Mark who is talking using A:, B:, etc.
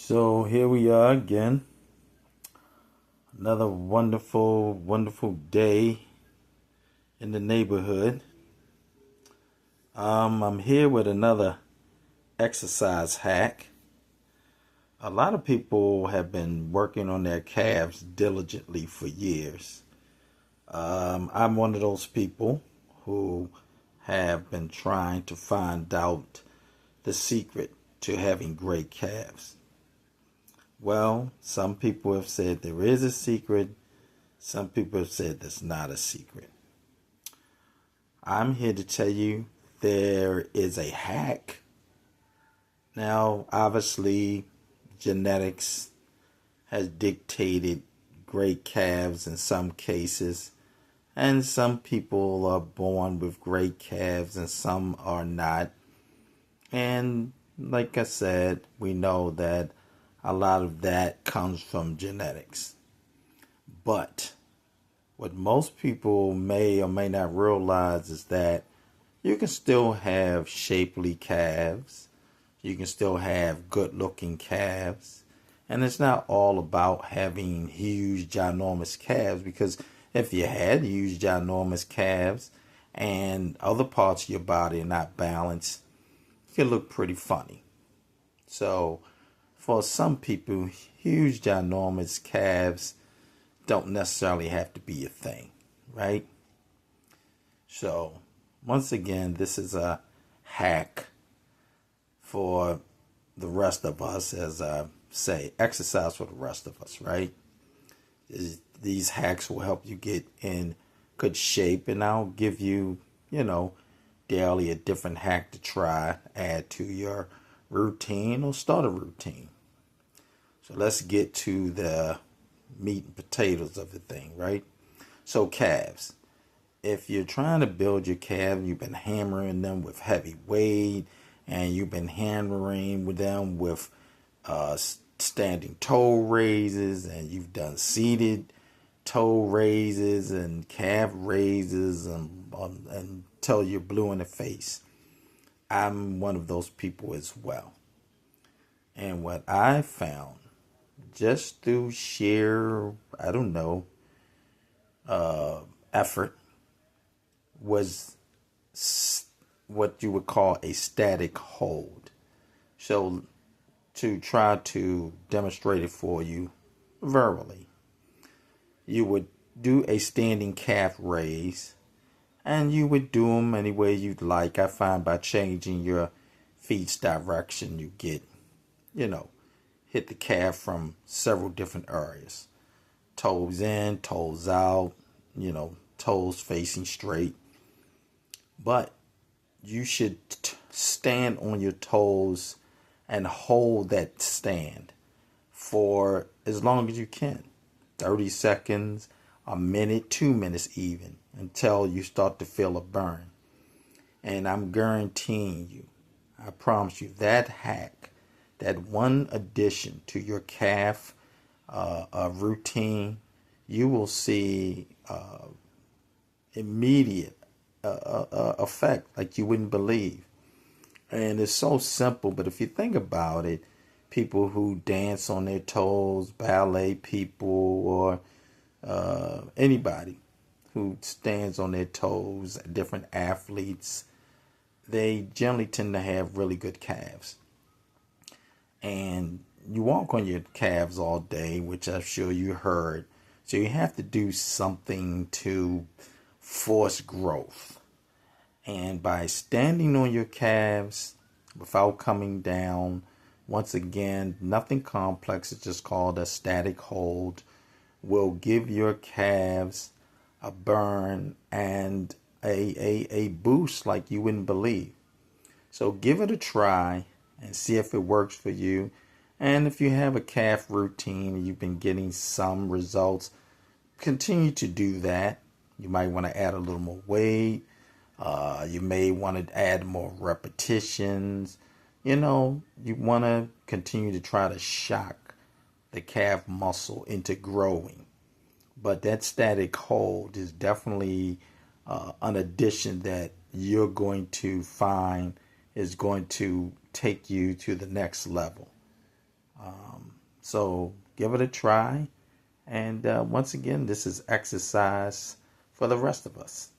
A: So here we are again. Another wonderful, wonderful day in the neighborhood. I'm here with another exercise hack. A lot of people have been working on their calves diligently for years. I'm one of those people who have been trying to find out the secret to having great calves. Well, some people have said there is a secret. Some people have said there's not a secret. I'm here to tell you there is a hack. Now, obviously, genetics has dictated great calves in some cases, and some people are born with great calves and some are not. And like I said, we know that a lot of that comes from genetics. But what most people may or may not realize is that you can still have shapely calves. You can still have good looking calves. And it's not all about having huge, ginormous calves, because if you had huge, ginormous calves and other parts of your body are not balanced, it can look pretty funny. So for some people, huge, ginormous calves don't necessarily have to be a thing, right? So, once again, this is a hack for the rest of us, as I say, exercise for the rest of us, right? These hacks will help you get in good shape, and I'll give you, daily a different hack to try, add to your routine or start a routine. So let's get to the meat and potatoes of the thing, right? So calves. If you're trying to build your calves, you've been hammering them with heavy weight, and you've been hammering with them with standing toe raises, and you've done seated toe raises and calf raises, until you're blue in the face. I'm one of those people as well. And what I found, just through sheer, effort, was what you would call a static hold. So to try to demonstrate it for you verbally, you would do a standing calf raise, and you would do them any way you'd like. I find by changing your feet's direction, you get, hit the calf from several different areas. Toes in, toes out, toes facing straight. But you should stand on your toes and hold that stand for as long as you can. 30 seconds, a minute, 2 minutes even, until you start to feel a burn. And I'm guaranteeing you, I promise you, that hack, that one addition to your calf routine, you will see immediate effect like you wouldn't believe. And it's so simple, but if you think about it, people who dance on their toes, ballet people, or anybody who stands on their toes, different athletes, they generally tend to have really good calves. And you walk on your calves all day, which I'm sure you heard. So you have to do something to force growth. And by standing on your calves without coming down, once again, nothing complex, it's just called a static hold, will give your calves a burn and a boost like you wouldn't believe. So give it a try and see if it works for you. And if you have a calf routine and you've been getting some results, continue to do that. You might want to add a little more weight. You may want to add more repetitions. You want to continue to try to shock the calf muscle into growing. But that static hold is definitely an addition that you're going to find is going to take you to the next level. So give it a try. And once again, this is exercise for the rest of us.